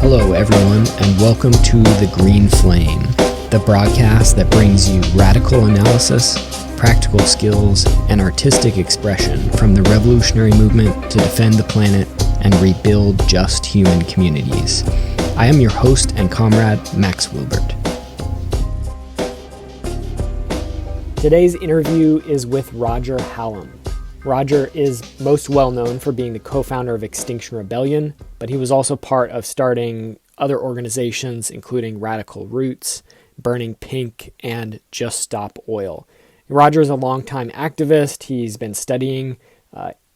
Hello, everyone, and welcome to The Green Flame, the broadcast that brings you radical analysis, practical skills, and artistic expression from the revolutionary movement to defend the planet and rebuild just human communities. I am your host and comrade, Max Wilbert. Today's interview is with Roger Hallam. Roger is most well known for being the co-founder of Extinction Rebellion, but he was also part of starting other organizations, including Radical Roots, Burning Pink, and Just Stop Oil. Roger is a longtime activist. He's been studying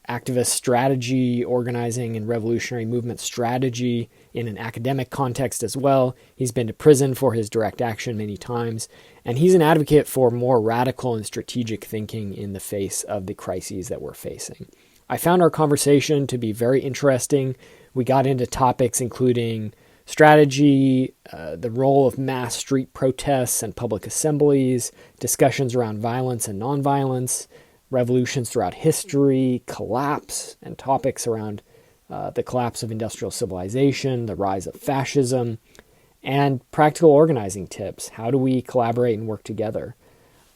activist strategy, organizing, and revolutionary movement strategy in an academic context as well. He's been to prison for his direct action many times, and he's an advocate for more radical and strategic thinking in the face of the crises that we're facing. I found our conversation to be very interesting. We got into topics including strategy, the role of mass street protests and public assemblies, discussions around violence and nonviolence, revolutions throughout history, collapse, and topics around the collapse of industrial civilization, the rise of fascism, and practical organizing tips. How do we collaborate and work together?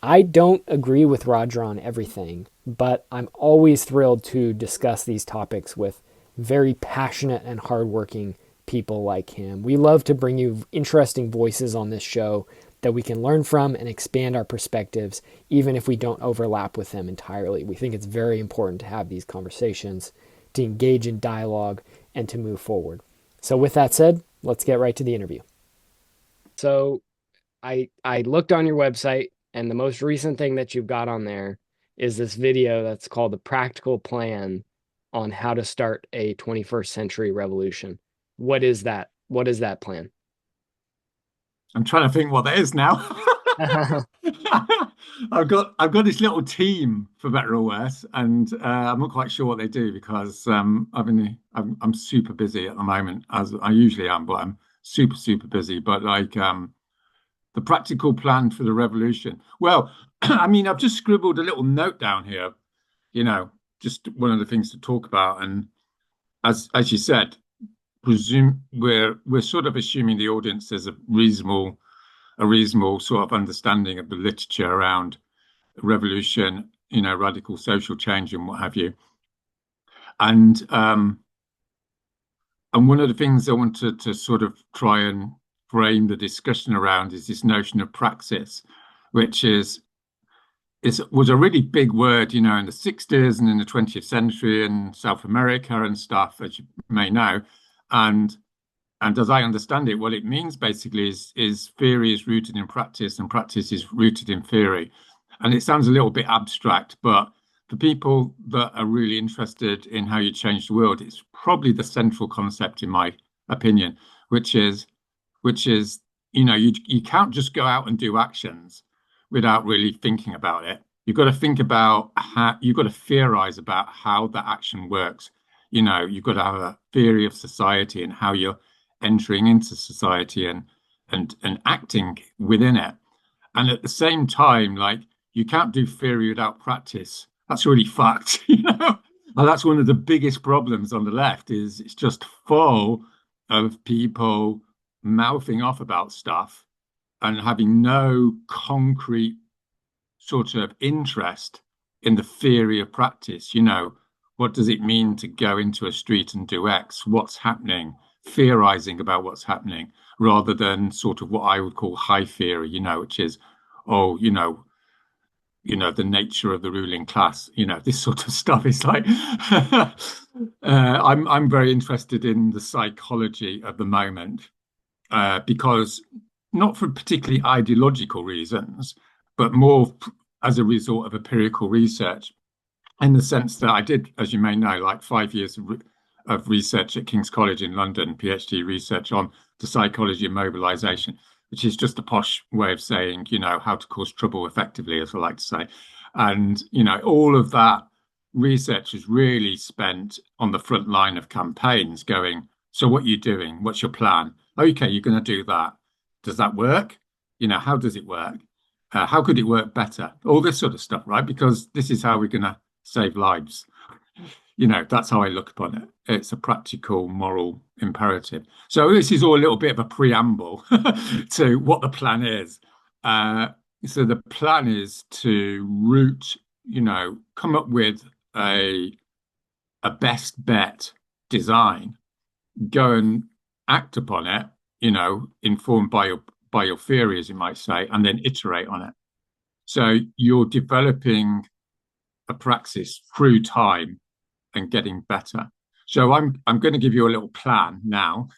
I don't agree with Roger on everything, but I'm always thrilled to discuss these topics with very passionate and hardworking people like him. We love to bring you interesting voices on this show that we can learn from and expand our perspectives, even if we don't overlap with them entirely. We think it's very important to have these conversations, to engage in dialogue, and to move forward. So with that said, let's get right to the interview. So I looked on your website, and the most recent thing that you've got on there is this video that's called The Practical Plan on How to Start a 21st Century Revolution. What is that? What is that plan? I'm trying to think what that is now. I've got this little team, for better or worse, and I'm not quite sure what they do because I'm super busy at the moment, as I usually am, but I'm super busy. But the practical plan for the revolution. Well, I mean, I've just scribbled a little note down here, just one of the things to talk about. And as you said, we're sort of assuming the audience has a reasonable sort of understanding of the literature around revolution, radical social change and what have you. And one of the things I wanted to sort of try and frame the discussion around is this notion of praxis, which was a really big word, in the 60s and in the 20th century in South America and stuff, as you may know. And as I understand it, what it means basically is theory is rooted in practice and practice is rooted in theory. And it sounds a little bit abstract, but for people that are really interested in how you change the world, it's probably the central concept, in my opinion, which is you can't just go out and do actions without really thinking about it. You've got to think about you've got to theorize about how that action works. You've got to have a theory of society and how you're entering into society and acting within it. And at the same time, you can't do theory without practice. That's really fucked, And that's one of the biggest problems on the left is it's just full of people mouthing off about stuff and having no concrete sort of interest in the theory of practice. What does it mean to go into a street and do X? What's happening? Theorizing about what's happening rather than sort of what I would call high theory, which is, the nature of the ruling class, this sort of stuff. It's like I'm very interested in the psychology of the moment because not for particularly ideological reasons, but more as a result of empirical research. In the sense that I did, as you may know, 5 years of research at King's College in London, PhD research on the psychology of mobilization, which is just a posh way of saying, how to cause trouble effectively, as I like to say. And, all of that research is really spent on the front line of campaigns going, so what are you doing? What's your plan? Okay, you're going to do that. Does that work? How does it work? How could it work better? All this sort of stuff, right? Because this is how we're going to save lives. That's how I look upon it. It's a practical moral imperative. So this is all a little bit of a preamble to what the plan is. Uh, so the plan is to come up with a a best bet design, go and act upon it, informed by your theory, as you might say, and then iterate on it. So you're developing a praxis through time and getting better. So I'm going to give you a little plan now,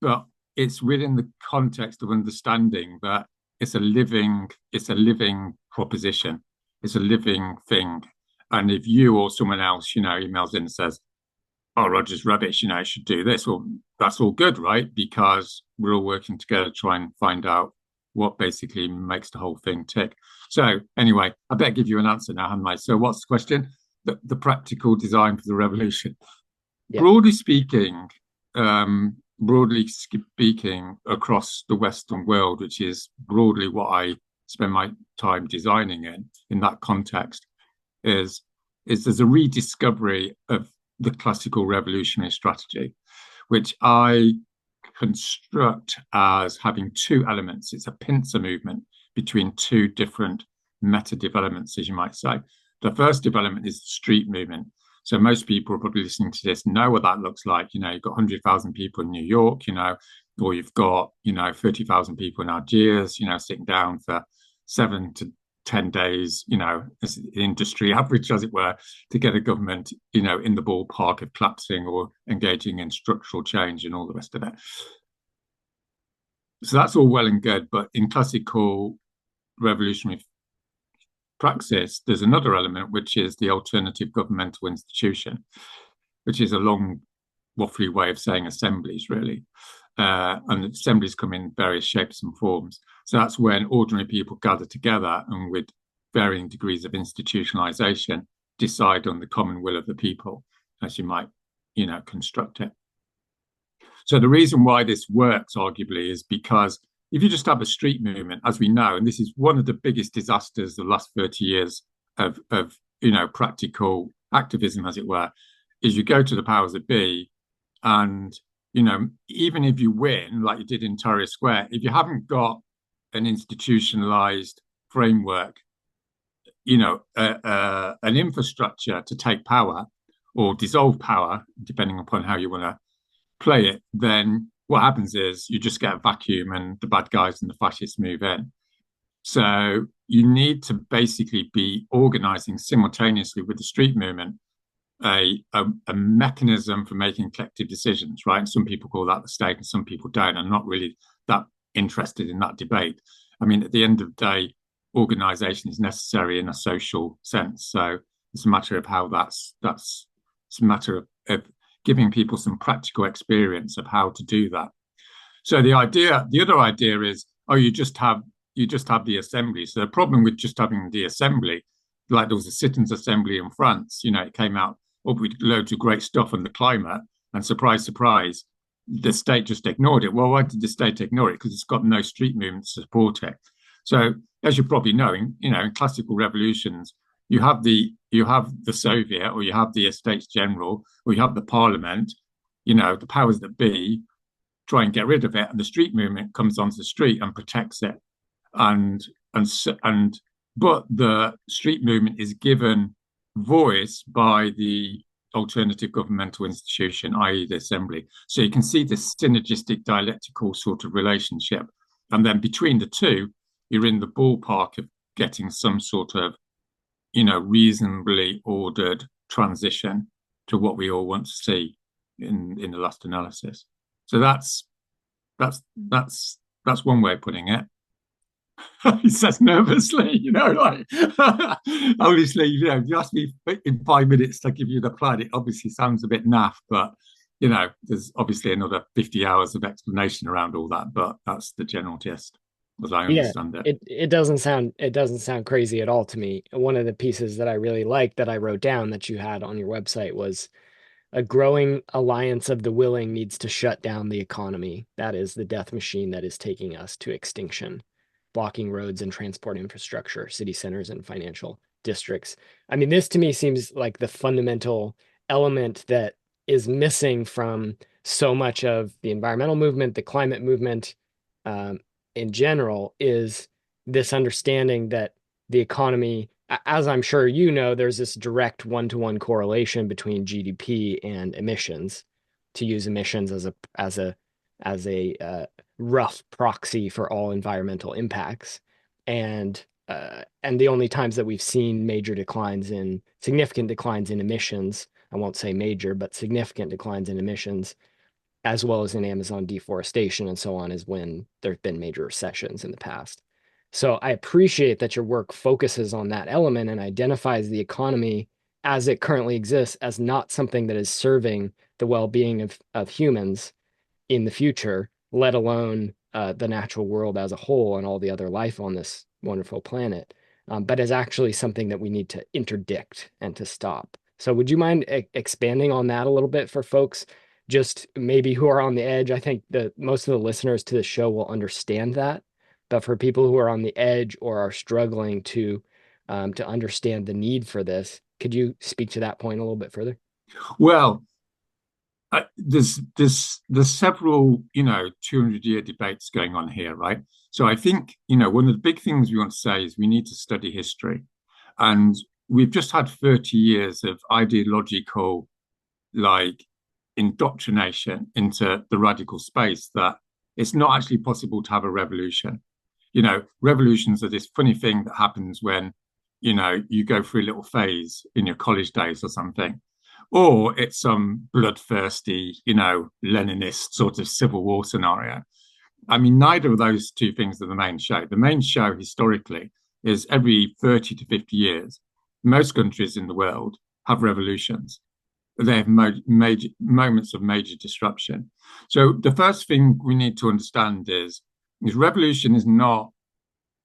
but it's within the context of understanding that it's a living proposition. It's a living thing. And if you or someone else, emails in and says, "Oh, Roger's rubbish, I should do this," well, that's all good, right? Because we're all working together to try and find out what basically makes the whole thing tick. So anyway, I better give you an answer now, haven't I? So what's the question? The practical design for the revolution. Yeah. Broadly speaking, across the Western world, which is broadly what I spend my time designing in that context, is there's a rediscovery of the classical revolutionary strategy, which I construct as having two elements. It's a pincer movement between two different meta developments, as you might say. The first development is the street movement. So most people probably listening to this know what that looks like. You've got 100,000 people in New York, or you've got, 30,000 people in Algiers, sitting down for 7 to 10 days, as the industry average, as it were, to get a government, in the ballpark of collapsing or engaging in structural change and all the rest of it. So that's all well and good. But in classical revolutionary praxis, there's another element, which is the alternative governmental institution, which is a long, waffly way of saying assemblies, really. And assemblies come in various shapes and forms. So that's when ordinary people gather together and, with varying degrees of institutionalization, decide on the common will of the people, as you might, construct it. So the reason why this works, arguably, is because if you just have a street movement, as we know, and this is one of the biggest disasters of the last 30 years of practical activism, as it were, is you go to the powers that be, and even if you win, like you did in Tahrir Square, if you haven't got an institutionalized framework, an infrastructure to take power or dissolve power, depending upon how you want to play it, then what happens is you just get a vacuum and the bad guys and the fascists move in. So you need to basically be organizing simultaneously with the street movement a mechanism for making collective decisions, right? And some people call that the state and some people don't. I'm not really that interested in that debate. I mean, at the end of the day, organization is necessary in a social sense. So it's a matter of how it's a matter of giving people some practical experience of how to do that. So the other idea is, oh, you just have the assembly. So the problem with just having the assembly, like there was a citizens' assembly in France, it came out with loads of great stuff on the climate, and surprise, surprise, the state just ignored it. Well, why did the state ignore it? Because it's got no street movement to support it. So, as you probably know, in classical revolutions, you have the Soviet, or you have the Estates General, or you have the Parliament. The powers that be try and get rid of it, and the street movement comes onto the street and protects it. But the street movement is given voice by the alternative governmental institution, i.e., the assembly. So you can see this synergistic dialectical sort of relationship. And then between the two, you're in the ballpark of getting some sort of, reasonably ordered transition to what we all want to see in the last analysis. So that's one way of putting it. He says nervously, obviously, you asked me in 5 minutes to give you the plan. It obviously sounds a bit naff, but there's obviously another 50 hours of explanation around all that. But that's the general gist, as I Yeah, understand it. it doesn't sound crazy at all to me. One of the pieces that I really liked that I wrote down that you had on your website was a growing alliance of the willing needs to shut down the economy. That is the death machine that is taking us to extinction, blocking roads and transport infrastructure, city centers and financial districts. I mean, this to me seems like the fundamental element that is missing from so much of the environmental movement, the climate movement, um, in general, is this understanding that the economy, as I'm sure you know, there's this direct one-to-one correlation between GDP and emissions. To use emissions as a rough proxy for all environmental impacts, and the only times that we've seen significant declines in emissions, I won't say major, but significant declines in emissions, as well as in Amazon deforestation and so on, is when there've been major recessions in the past. So I appreciate that your work focuses on that element and identifies the economy as it currently exists as not something that is serving the well-being of humans in the future, let alone the natural world as a whole and all the other life on this wonderful planet, but as actually something that we need to interdict and to stop. So, would you mind expanding on that a little bit for folks, just maybe who are on the edge? I think that most of the listeners to the show will understand that, but for people who are on the edge or are struggling to understand the need for this, could you speak to that point a little bit further? Well, there's several 200-year debates going on here, right? So I think one of the big things we want to say is we need to study history, and we've just had 30 years of ideological like indoctrination into the radical space that it's not actually possible to have a revolution. Revolutions are this funny thing that happens when you go through a little phase in your college days or something, or it's some bloodthirsty, Leninist sort of civil war scenario. I mean, neither of those two things are the main show. The main show historically is every 30 to 50 years, most countries in the world have revolutions. They have major moments of major disruption. So the first thing we need to understand is revolution is not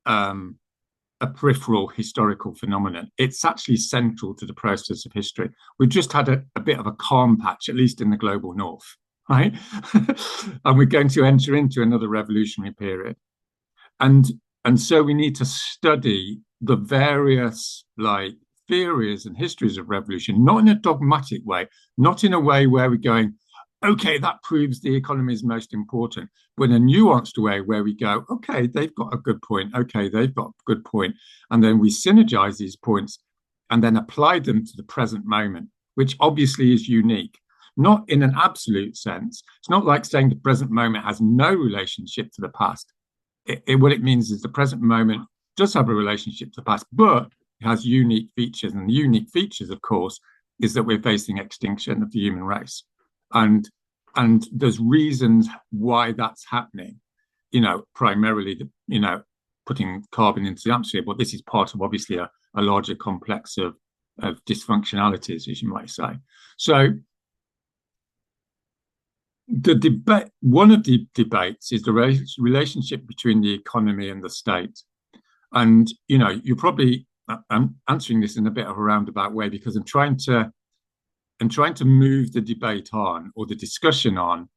a peripheral historical phenomenon. It's actually central to the process of history. We've just had a bit of a calm patch, at least in the global north, right? And we're going to enter into another revolutionary period. And so we need to study the various theories and histories of revolution, not in a dogmatic way, not in a way where we're going, okay, that proves the economy is most important, but in a nuanced way where we go, okay, they've got a good point. Okay, they've got a good point. And then we synergize these points and then apply them to the present moment, which obviously is unique, not in an absolute sense. It's not like saying the present moment has no relationship to the past. What it means is the present moment does have a relationship to the past, but it has unique features. And the unique features, of course, is that we're facing extinction of the human race. And there's reasons why that's happening, primarily putting carbon into the atmosphere, but this is part of obviously a larger complex of dysfunctionalities, as you might say. So the debate, one of the debates is the relationship between the economy and the state. And you're probably I'm answering this in a bit of a roundabout way because I'm trying to move the debate on, or the discussion on,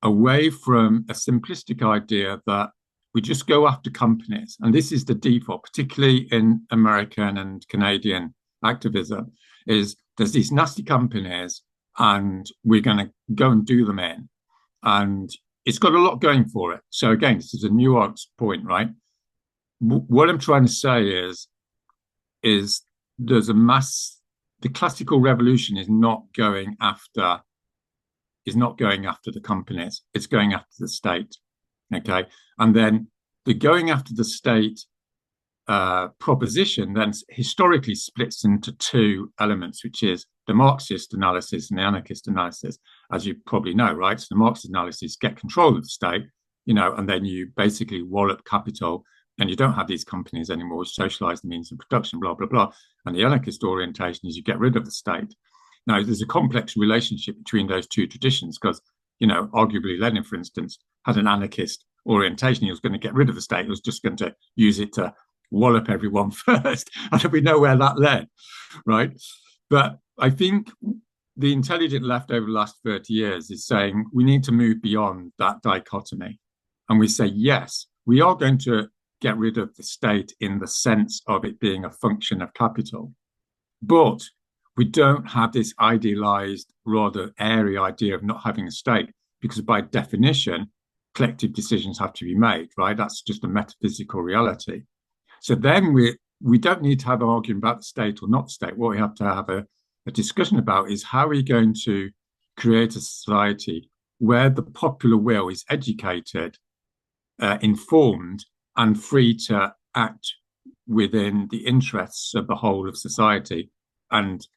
away from a simplistic idea that we just go after companies. And this is the default, particularly in American and Canadian activism, is there's these nasty companies and we're going to go and do them in. And it's got a lot going for it. So again, this is a nuanced point, right? What I'm trying to say is there's the classical revolution is not going after the companies, it's going after the state. Okay. And then the going after the state proposition then historically splits into two elements, which is the Marxist analysis and the anarchist analysis, as you probably know, right? So the Marxist analysis, get control of the state, and then you basically wallop capital and you don't have these companies anymore, which socialize the means of production, blah, blah, blah. And the anarchist orientation is you get rid of the state. Now, there's a complex relationship between those two traditions because, arguably Lenin, for instance, had an anarchist orientation. He was going to get rid of the state. He was just going to use it to wallop everyone first. And we know where that led, right? But I think the intelligent left over the last 30 years is saying we need to move beyond that dichotomy. And we say, yes, we are going to get rid of the state in the sense of it being a function of capital. But We don't have this idealized, rather airy idea of not having a state, because by definition, collective decisions have to be made, right? That's just a metaphysical reality. So then we don't need to have an argument about the state or not the state. What we have to have a discussion about is how are we going to create a society where the popular will is educated, informed, and free to act within the interests of the whole of society, and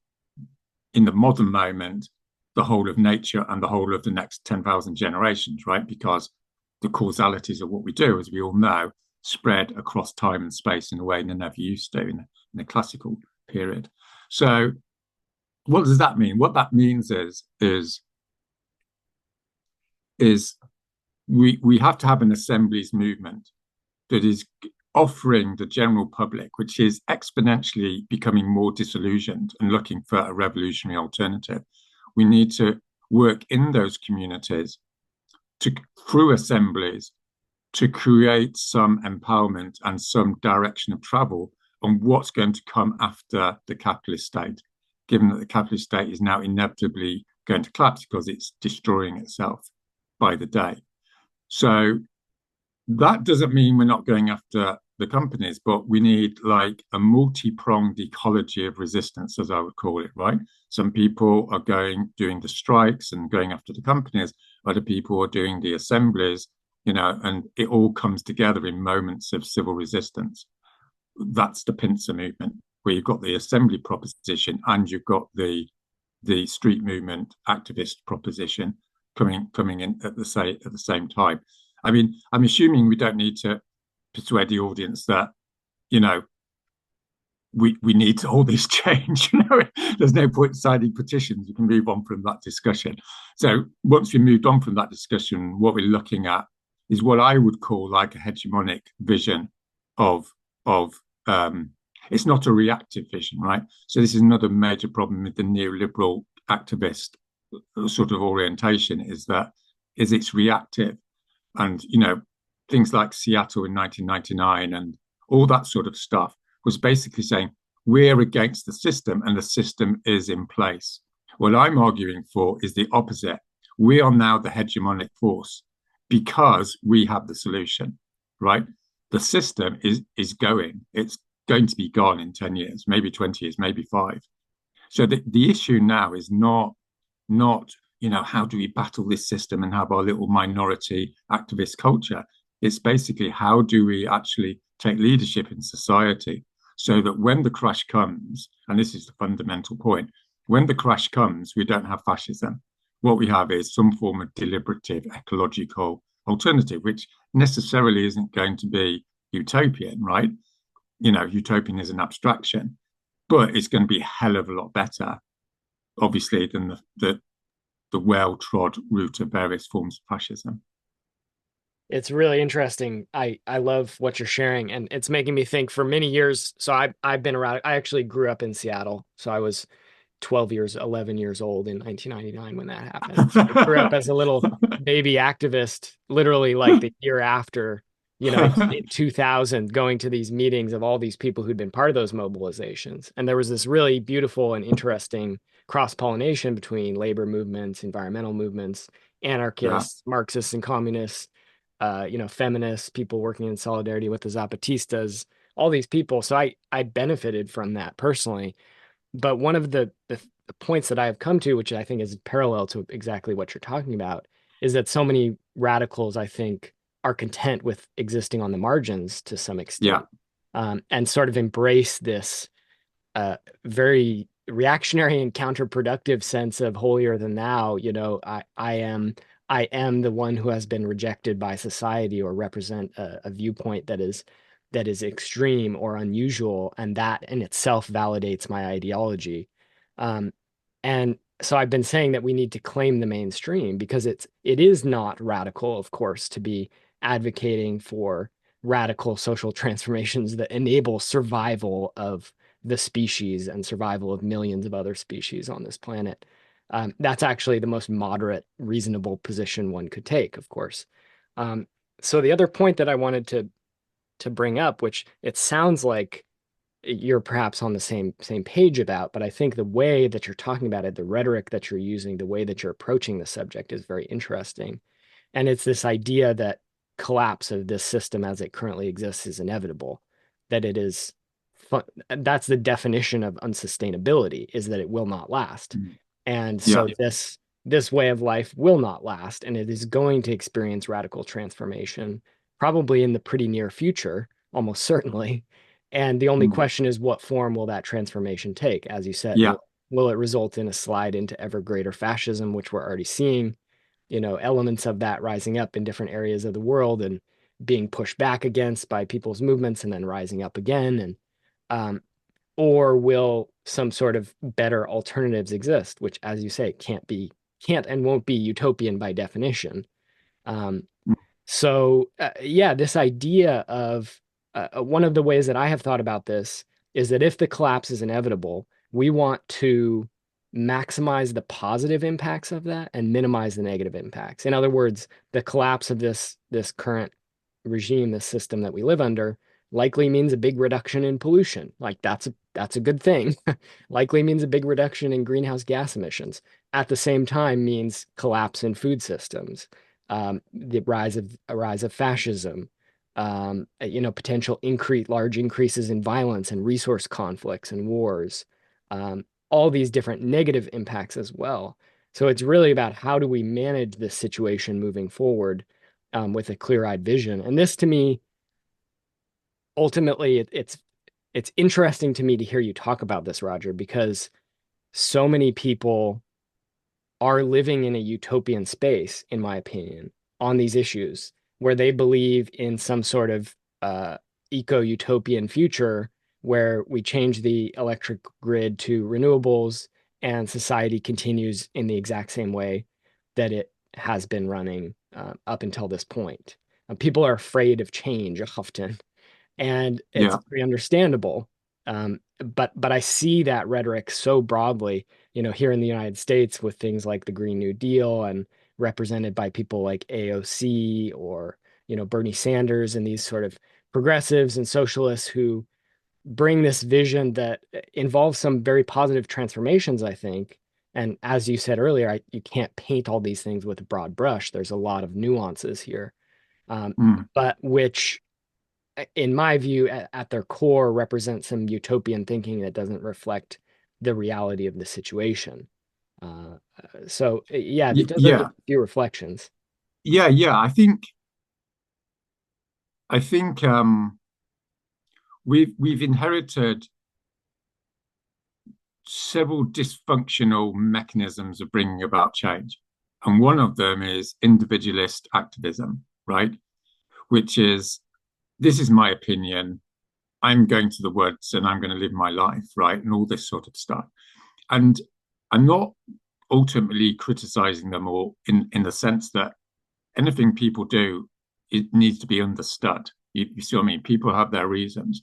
in the modern moment, the whole of nature and the whole of the next 10,000 generations, right? Because the causalities of what we do, as we all know, spread across time and space in a way they never used to in the classical period. So, what does that mean? What that means is we have to have an assemblies movement that is offering the general public, which is exponentially becoming more disillusioned and looking for a revolutionary alternative. We need to work in those communities to, through assemblies, to create some empowerment and some direction of travel on what's going to come after the capitalist state, given that the capitalist state is now inevitably going to collapse because it's destroying itself by the day. So that doesn't mean we're not going after the companies, but we need like a multi-pronged ecology of resistance, as I would call it, right? Some people are doing the strikes and going after the companies. Other people are doing the assemblies, and it all comes together in moments of civil resistance. That's the pincer movement, where you've got the assembly proposition and you've got the street movement activist proposition coming in at the same time. I mean, I'm assuming we don't need to persuade the audience that, we need all this change. There's no point signing petitions. You can move on from that discussion. So once we moved on from that discussion, what we're looking at is what I would call like a hegemonic vision of it's not a reactive vision, right? So this is another major problem with the neoliberal activist sort of orientation is it's reactive. And, things like Seattle in 1999 and all that sort of stuff was basically saying, we're against the system and the system is in place. What I'm arguing for is the opposite. We are now the hegemonic force because we have the solution, right? The system is going. It's going to be gone in 10 years, maybe 20 years, maybe 5. So the issue now is not how do we battle this system and have our little minority activist culture? It's basically how do we actually take leadership in society so that when the crash comes, and this is the fundamental point, when the crash comes, we don't have fascism. What we have is some form of deliberative ecological alternative, which necessarily isn't going to be utopian, right? Utopian is an abstraction, but it's going to be a hell of a lot better, obviously, than the well-trod route of various forms of fascism. It's really interesting. I love what you're sharing, and it's making me think for many years. So I've been around. I actually grew up in Seattle, so I was 11 years old in 1999 when that happened. So I grew up as a little baby activist, literally like the year after, in 2000, going to these meetings of all these people who'd been part of those mobilizations. And there was this really beautiful and interesting cross-pollination between labor movements, environmental movements, Yeah, anarchists, Marxists and communists, feminists, people working in solidarity with the Zapatistas, all these people. So I benefited from that personally. But one of the points that I have come to, which I think is parallel to exactly what you're talking about, is that so many radicals, I think, are content with existing on the margins to some yeah, extent, and sort of embrace this very reactionary and counterproductive sense of holier than thou. I am the one who has been rejected by society or represent a viewpoint that is extreme or unusual, and that in itself validates my ideology. And so I've been saying that we need to claim the mainstream because it is not radical, of course, to be advocating for radical social transformations that enable survival of the species and survival of millions of other species on this planet. That's actually the most moderate, reasonable position one could take, of course. So the other point that I wanted to bring up, which it sounds like you're perhaps on the same page about, but I think the way that you're talking about it, the rhetoric that you're using, the way that you're approaching the subject is very interesting. And it's this idea that collapse of this system as it currently exists is inevitable, that it is that's the definition of unsustainability, is that it will not last. Mm. And Yeah. so this way of life will not last, and it is going to experience radical transformation, probably in the pretty near future, almost certainly. And the only Mm. question is, what form will that transformation take? As you said, Yeah. will it result in a slide into ever greater fascism, which we're already seeing, elements of that rising up in different areas of the world and being pushed back against by people's movements and then rising up again? And um, or will some sort of better alternatives exist, which, as you say, can't and won't be utopian by definition. Um, Mm. yeah, this idea of one of the ways that I have thought about this is that if the collapse is inevitable, we want to maximize the positive impacts of that and minimize the negative impacts. In other words, the collapse of this current regime, this system that we live under, likely means a big reduction in pollution. Like that's a good thing. Likely means a big reduction in greenhouse gas emissions. At the same time, means collapse in food systems, the rise of fascism, potential large increases in violence and resource conflicts and wars, all these different negative impacts as well. So it's really about how do we manage this situation moving forward, with a clear-eyed vision. And this, to me, ultimately, it's interesting to me to hear you talk about this, Roger, because so many people are living in a utopian space, in my opinion, on these issues, where they believe in some sort of eco-utopian future where we change the electric grid to renewables and society continues in the exact same way that it has been running up until this point. People are afraid of change often, and it's Yeah. very understandable. But I see that rhetoric so broadly, here in the United States with things like the Green New Deal and represented by people like AOC or Bernie Sanders and these sort of progressives and socialists who bring this vision that involves some very positive transformations, I think. And as you said earlier, you can't paint all these things with a broad brush. There's a lot of nuances here, Mm. but which in my view, at their core, represent some utopian thinking that doesn't reflect the reality of the situation. Yeah, those are Yeah. just a few reflections. Yeah. Yeah. I think we've inherited several dysfunctional mechanisms of bringing about change. And one of them is individualist activism, right? Which is, this is my opinion. I'm going to the woods and I'm going to live my life, right? And all this sort of stuff. And I'm not ultimately criticizing them all in the sense that anything people do, it needs to be understood. You see what I mean? People have their reasons,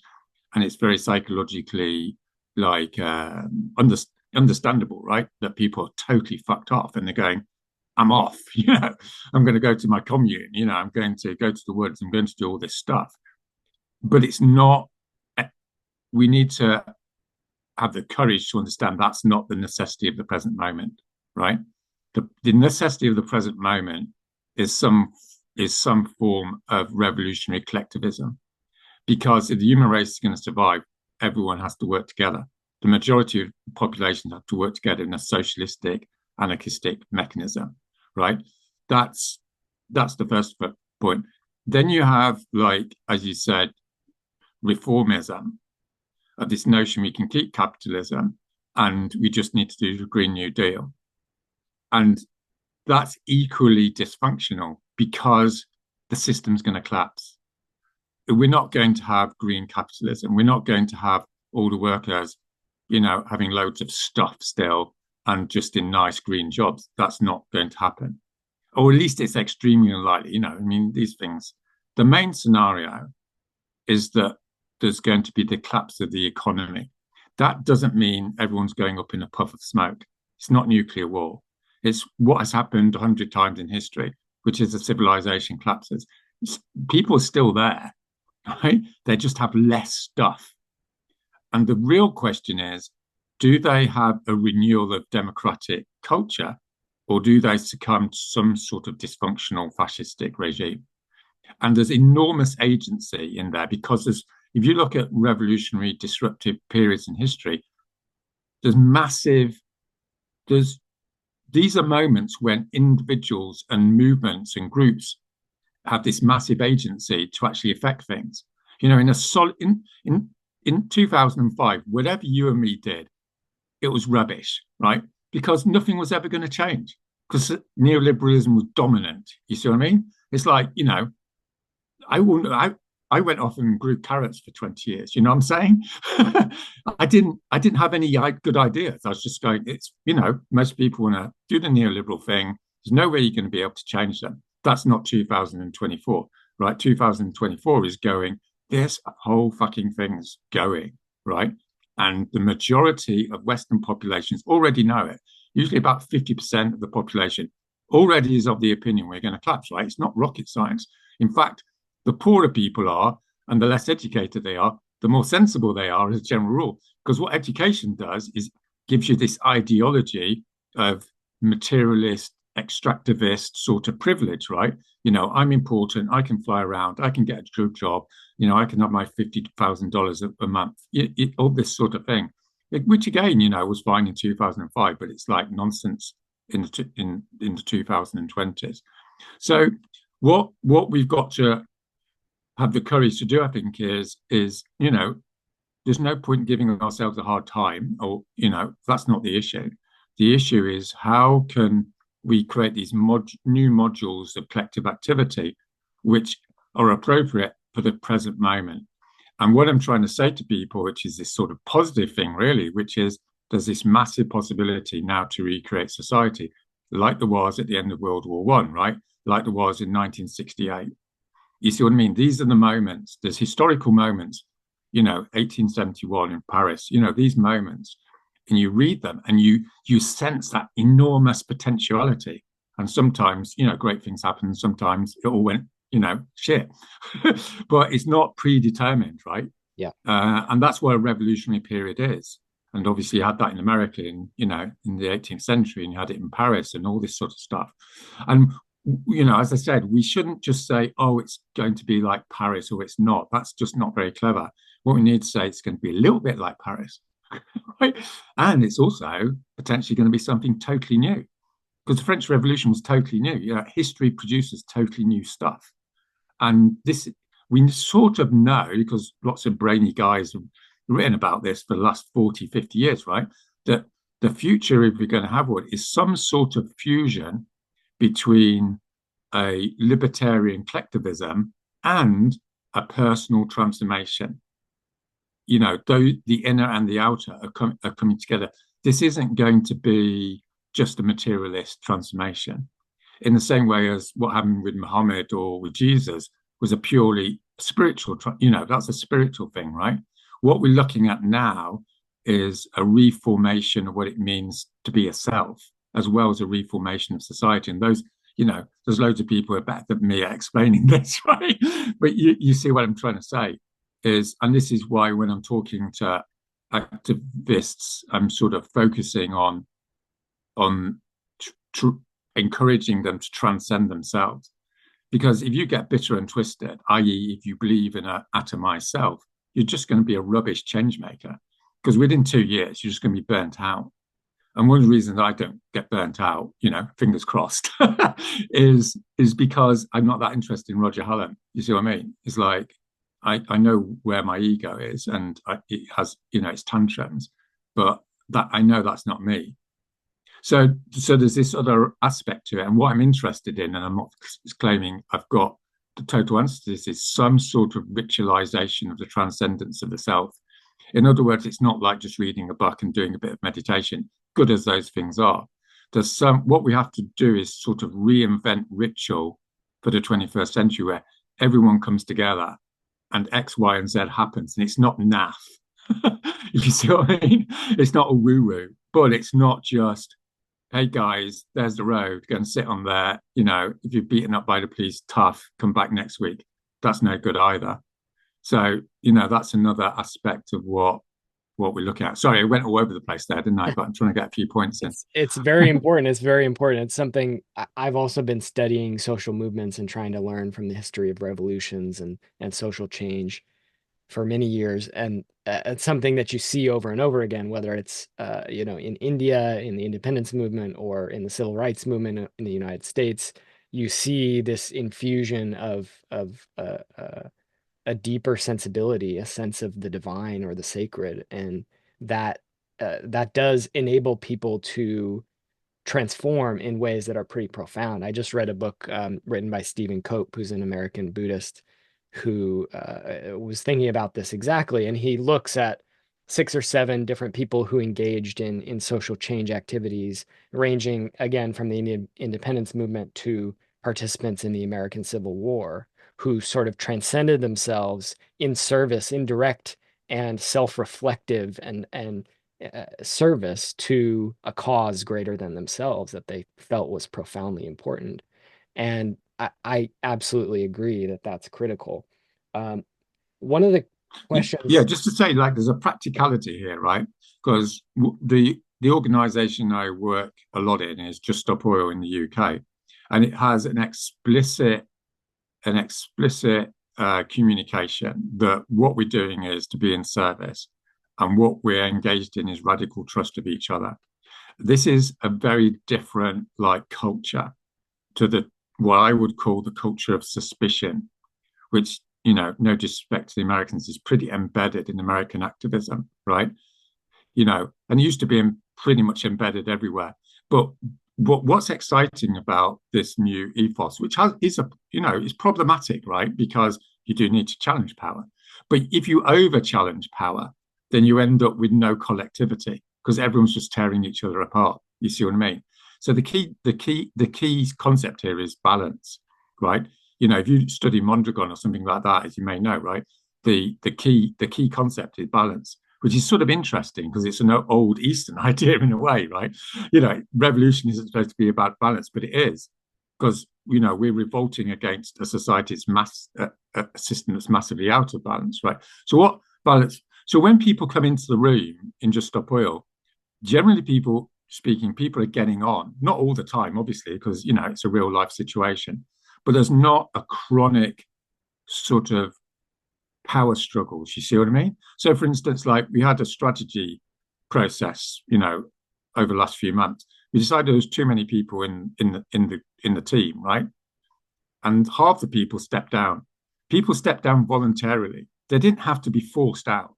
and it's very psychologically like understandable, right? That people are totally fucked off and they're going, I'm off, I'm going to go to my commune, I'm going to go to the woods, I'm going to do all this stuff. But it's not, we need to have the courage to understand that's not the necessity of the present moment, right? The necessity of the present moment is some form of revolutionary collectivism, because if the human race is going to survive, everyone has to work together. The majority of the population have to work together in a socialistic, anarchistic mechanism, right? That's the first point. Then you have, like, as you said, reformism, of this notion we can keep capitalism and we just need to do the Green New Deal. And that's equally dysfunctional because the system's going to collapse. We're not going to have green capitalism. We're not going to have all the workers, having loads of stuff still and just in nice green jobs. That's not going to happen. Or at least it's extremely unlikely. These things. The main scenario is that there's going to be the collapse of the economy. That doesn't mean everyone's going up in a puff of smoke. It's not nuclear war. It's what has happened 100 times in history, which is a civilization collapses. People are still there, right? They just have less stuff. And the real question is, do they have a renewal of democratic culture, or do they succumb to some sort of dysfunctional fascistic regime? And there's enormous agency in there because if you look at revolutionary disruptive periods in history, there's massive, there's these are moments when individuals and movements and groups have this massive agency to actually affect things. You know, in a solid in 2005, whatever you and me did, it was rubbish, right? Because nothing was ever going to change because neoliberalism was dominant. You see what I mean? It's like, you know, I wouldn't. I went off and grew carrots for 20 years. You know what I'm saying? I didn't have any good ideas. I was just going. It's most people want to do the neoliberal thing. There's no way you're going to be able to change them. That's not 2024, right? 2024 is going. This whole fucking thing's going right, and the majority of Western populations already know it. Usually, about 50% of the population already is of the opinion we're going to collapse. Right? It's not rocket science. In fact, the poorer people are and the less educated they are, the more sensible they are as a general rule. Because what education does is gives you this ideology of materialist, extractivist sort of privilege, right? You know, I'm important, I can fly around, I can get a good job, you know, I can have my $50,000 a month, all this sort of thing, which again, you know, was fine in 2005, but it's like nonsense in the 2020s. So what we've got to have the courage to do, I think, is you know, there's no point giving ourselves a hard time, or you know, that's not the issue. The issue is how can we create these new modules of collective activity which are appropriate for the present moment. And what I'm trying to say to people, which is this sort of positive thing, really, which is there's this massive possibility now to recreate society like there was at the end of World War One, right? Like there was in 1968. You see what I mean? These are the moments, there's historical moments, you know, 1871 in Paris, you know, these moments, and you read them and you sense that enormous potentiality. And sometimes, you know, great things happen. Sometimes it all went, you know, shit. But it's not predetermined, right? Yeah. And that's what a revolutionary period is. And obviously you had that in America in, you know, in the 18th century, and you had it in Paris and all this sort of stuff. And you know, as I said, we shouldn't just say, oh, it's going to be like Paris or it's not. That's just not very clever. What we need to say, it's going to be a little bit like Paris, right? And it's also potentially going to be something totally new because the French Revolution was totally new. You know, history produces totally new stuff. And this, we sort of know because lots of brainy guys have written about this for the last 40, 50 years, right? That the future, if we're going to have one, is some sort of fusion between a libertarian collectivism and a personal transformation. You know, though the inner and the outer are coming together. This isn't going to be just a materialist transformation in the same way as what happened with Muhammad or with Jesus was a purely spiritual, you know, that's a spiritual thing, right? What we're looking at now is a reformation of what it means to be a self, as well as a reformation of society. And those, you know, there's loads of people who are better than me at explaining this, right? But you see what I'm trying to say is, and this is why when I'm talking to activists, I'm sort of focusing on encouraging them to transcend themselves. Because if you get bitter and twisted, i.e., if you believe in an atomized self, you're just going to be a rubbish change maker. Because within 2 years, you're just going to be burnt out. And one of the reasons I don't get burnt out, you know, fingers crossed, is because I'm not that interested in Roger Hallam. You see what I mean? It's like I know where my ego is, and it has, you know, its tantrums, but that I know that's not me. So there's this other aspect to it, and what I'm interested in, and I'm not claiming I've got the total answer to this, is some sort of ritualization of the transcendence of the self. In other words, it's not like just reading a book and doing a bit of meditation, good as those things are. There's what we have to do is sort of reinvent ritual for the 21st century where everyone comes together and X, Y, and Z happens. And it's not naff. If you see what I mean? It's not a woo-woo, but it's not just, hey guys, there's the road, go and sit on there. You know, if you're beaten up by the police, tough, come back next week. That's no good either. So, you know, that's another aspect of what what we're looking at. Sorry, I went all over the place there, didn't I? But I'm trying to get a few points in. It's very important. It's very important. It's something I've also been studying social movements and trying to learn from the history of revolutions and social change for many years, and it's something that you see over and over again, whether it's in India in the independence movement or in the civil rights movement in the United States. You see this infusion of a deeper sensibility, a sense of the divine or the sacred, and that that does enable people to transform in ways that are pretty profound. I just read a book written by Stephen Cope, who's an American Buddhist, who was thinking about this exactly. And he looks at 6 or 7 different people who engaged in social change activities, ranging again from the Indian independence movement to participants in the American Civil War, who sort of transcended themselves in service, in direct and self-reflective and service to a cause greater than themselves that they felt was profoundly important. And I absolutely agree that that's critical. Um, one of the Yeah, questions, just to say, like, there's a practicality here, right? Because the organization I work a lot in is Just Stop Oil in the UK, and it has an explicit communication that what we're doing is to be in service, and what we're engaged in is radical trust of each other. This is a very different, like, culture to the what I would call the culture of suspicion, which, no disrespect to the Americans, is pretty embedded in American activism, right? And it used to be pretty much embedded everywhere. But what's exciting about this new ethos, which is problematic, right? Because you do need to challenge power. But if you over challenge power, then you end up with no collectivity because everyone's just tearing each other apart. You see what I mean? So the key concept here is balance, right? If you study Mondragon or something like that, as you may know, right, the key concept is balance, which is sort of interesting because it's an old Eastern idea in a way, right? Revolution isn't supposed to be about balance, but it is because we're revolting against a society that's a system that's massively out of balance, right? So what balance? So when people come into the room in Just Stop Oil, generally people are getting on, not all the time, obviously, because it's a real life situation, but there's not a chronic sort of power struggles. You see what I mean? So, for instance, like we had a strategy process, over the last few months. We decided there was too many people in the team, right? And half the people stepped down. People stepped down voluntarily. They didn't have to be forced out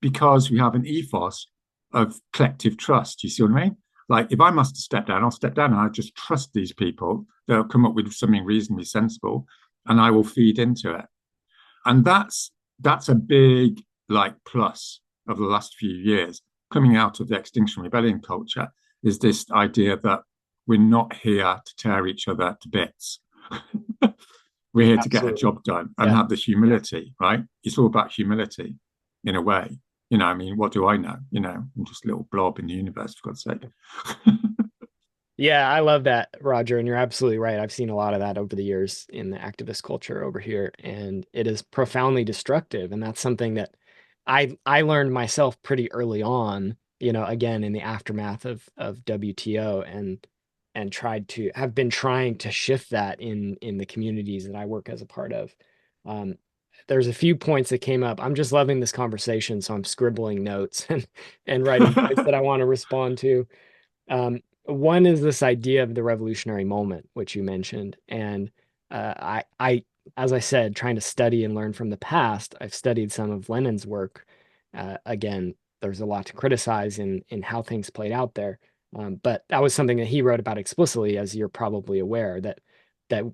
because we have an ethos of collective trust. You see what I mean? Like if I must step down, I'll step down and I just trust these people. They'll come up with something reasonably sensible and I will feed into it. And that's a big like plus of the last few years coming out of the Extinction Rebellion culture is this idea that we're not here to tear each other to bits. We're here to get a absolutely, job done and yeah. have the humility, right? It's all about humility in a way. I mean, what do I know? I'm just a little blob in the universe, for God's sake. Yeah, I love that, Roger, and you're absolutely right. I've seen a lot of that over the years in the activist culture over here, and it is profoundly destructive. And that's something that I learned myself pretty early on, again in the aftermath of WTO and have been trying to shift that in the communities that I work as a part of. Um, there's a few points that came up. I'm just loving this conversation, so I'm scribbling notes and writing points that I want to respond to. One is this idea of the revolutionary moment, which you mentioned, and as I said, trying to study and learn from the past, I've studied some of Lenin's work. Again, there's a lot to criticize in how things played out there, but that was something that he wrote about explicitly, as you're probably aware, that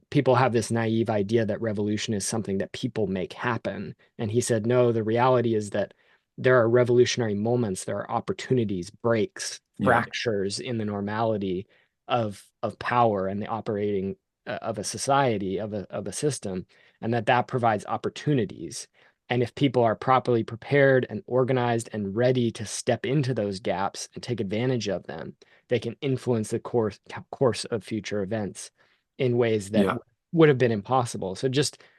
people have this naive idea that revolution is something that people make happen, and he said, no, the reality is that there are revolutionary moments, there are opportunities, breaks, Yeah, fractures in the normality of power and the operating of a society, of a system, and that provides opportunities. And if people are properly prepared and organized and ready to step into those gaps and take advantage of them, they can influence the course of future events in ways that yeah. would have been impossible. So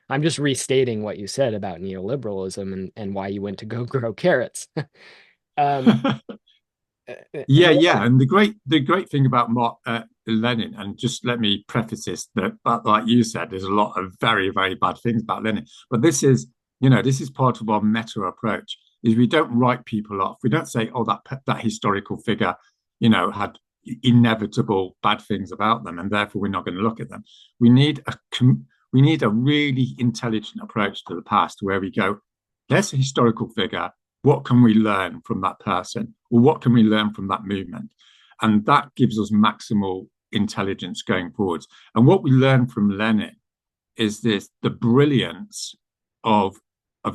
I'm just restating what you said about neoliberalism and why you went to go grow carrots. Um, Yeah, and yeah, and the great thing about Lenin, and just let me preface this that like you said, there's a lot of very very bad things about Lenin, but this is part of our meta approach. Is we don't write people off. We don't say, oh, that historical figure, had inevitable bad things about them, and therefore we're not going to look at them. We need a we need a really intelligent approach to the past, where we go, there's a historical figure. What can we learn from that person? Or what can we learn from that movement? And that gives us maximal intelligence going forwards. And what we learn from Lenin is the brilliance of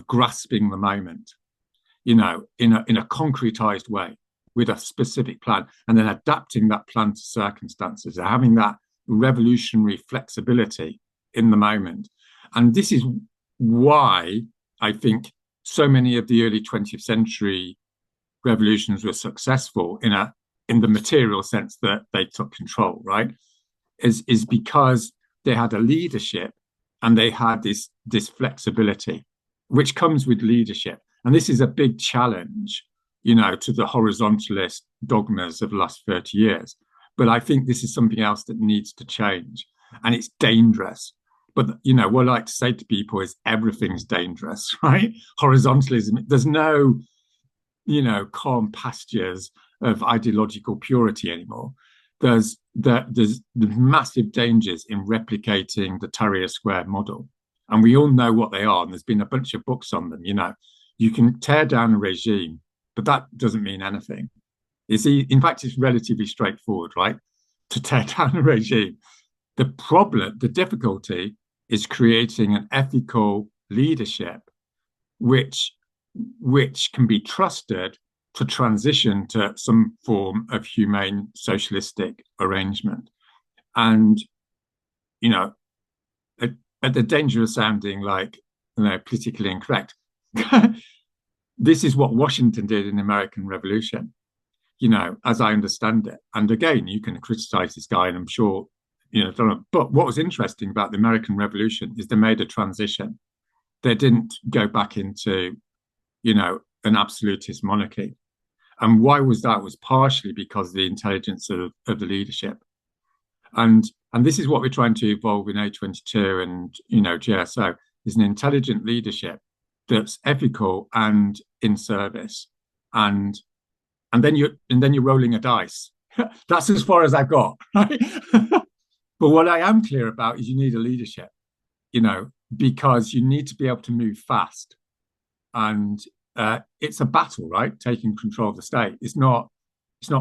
grasping the moment, in a concretized way with a specific plan, and then adapting that plan to circumstances, and having that revolutionary flexibility in the moment. And this is why I think so many of the early 20th century revolutions were successful in the material sense that they took control, right? Is because they had a leadership, and they had this flexibility, which comes with leadership. And this is a big challenge, to the horizontalist dogmas of the last 30 years. But I think this is something else that needs to change. And it's dangerous. But, what I like to say to people is everything's dangerous, right? Horizontalism, there's no, calm pastures of ideological purity anymore. There's massive dangers in replicating the Tahrir Square model. And we all know what they are. And there's been a bunch of books on them. You can tear down a regime, but that doesn't mean anything. In fact, it's relatively straightforward, right? To tear down a regime. The difficulty is creating an ethical leadership which can be trusted to transition to some form of humane socialistic arrangement. And, at the danger of sounding like, politically incorrect, this is what Washington did in the American Revolution, as I understand it. And again, you can criticize this guy, and I'm sure, but what was interesting about the American Revolution is they made a transition. They didn't go back into, an absolutist monarchy. And why was that? It was partially because of the intelligence of the leadership. And this is what we're trying to evolve in A22 and, GSO, is an intelligent leadership that's ethical and in service. And then you're rolling a dice. That's as far as I've got, right? But what I am clear about is you need a leadership, because you need to be able to move fast. And it's a battle, right? Taking control of the state. It's not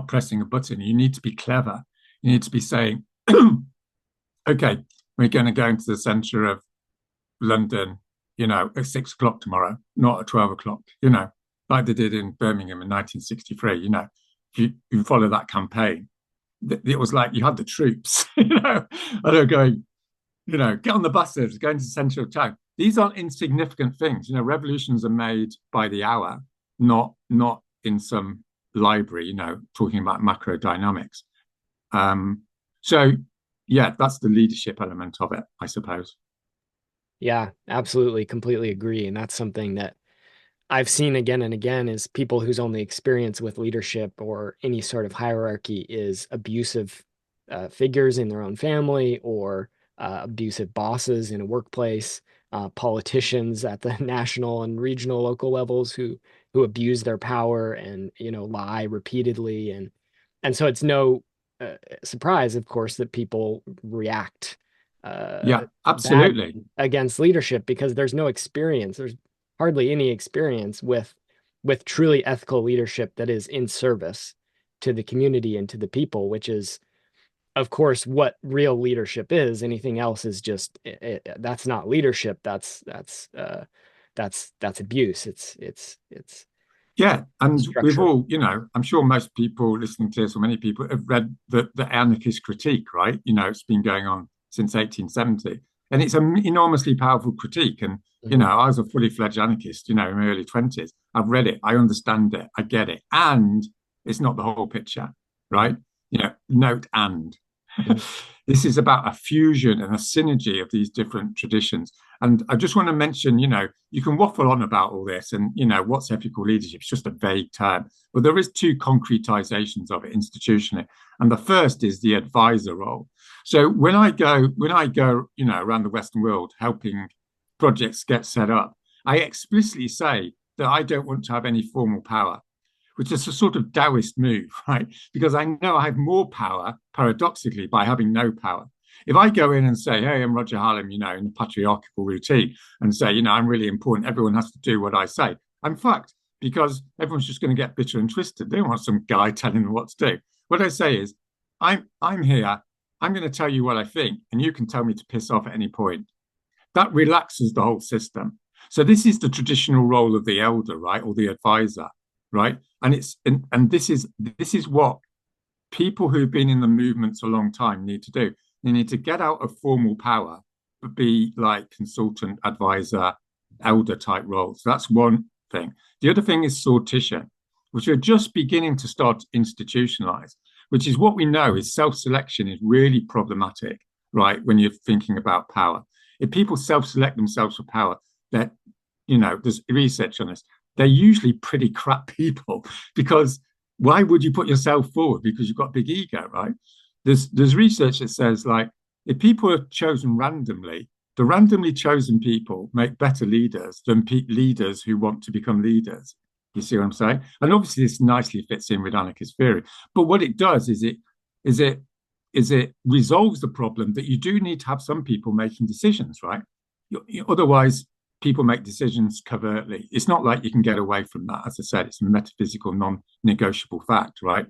pressing a button. You need to be clever. You need to be saying, okay, we're going to go into the center of London, at 6 o'clock tomorrow, not at 12 o'clock, like they did in Birmingham in 1963. If you follow that campaign, it was like you had the troops, and they're going, get on the buses, go into the center of town. These aren't insignificant things. Revolutions are made by the hour, not in some library, talking about macro dynamics. So yeah, that's the leadership element of it, I suppose. Yeah, absolutely, completely agree. And that's something that I've seen again and again is people whose only experience with leadership or any sort of hierarchy is abusive figures in their own family or abusive bosses in a workplace, politicians at the national and regional local levels who abuse their power and lie repeatedly and so it's no surprise, of course, that people react Yeah, bad absolutely. against leadership because there's no experience. There's hardly any experience with truly ethical leadership that is in service to the community and to the people, which is, of course, what real leadership is. Anything else is just that's not leadership. That's abuse. It's Yeah, and we've structure. all, I'm sure most people listening to this, or many people, have read the anarchist critique, right? It's been going on since 1870, and it's an enormously powerful critique. And Mhm. I was a fully fledged anarchist, in my early 20s. I've read it, I understand it, I get it, and it's not the whole picture, right? Note and. Mhm. This is about a fusion and a synergy of these different traditions. And I just want to mention, you can waffle on about all this and, what's ethical leadership? It's just a vague term. But there is two concretizations of it institutionally. And the first is the advisor role. So when I go, around the Western world helping projects get set up, I explicitly say that I don't want to have any formal power, which is a sort of Taoist move, right? Because I know I have more power, paradoxically, by having no power. If I go in and say, hey, I'm Roger Hallam, in the patriarchal routine, and say, I'm really important, everyone has to do what I say, I'm fucked because everyone's just going to get bitter and twisted. They don't want some guy telling them what to do. What I say is, I'm here, I'm going to tell you what I think, and you can tell me to piss off at any point. That relaxes the whole system. So this is the traditional role of the elder, right, or the advisor, right? And this is what people who've been in the movements a long time need to do. They need to get out of formal power, but be like consultant, advisor, elder type roles. That's one thing. The other thing is sortition, which we're just beginning to start to institutionalize, which is what we know is self-selection is really problematic, right? When you're thinking about power. If people self-select themselves for power, that there's research on this, they're usually pretty crap people because why would you put yourself forward? Because you've got big ego, right? There's research that says like if people are chosen randomly, the randomly chosen people make better leaders than leaders who want to become leaders. You see what I'm saying? And obviously, this nicely fits in with anarchist theory. But what it does is it it resolves the problem that you do need to have some people making decisions, right? Otherwise, people make decisions covertly. It's not like you can get away from that. As I said, it's a metaphysical, non-negotiable fact, right?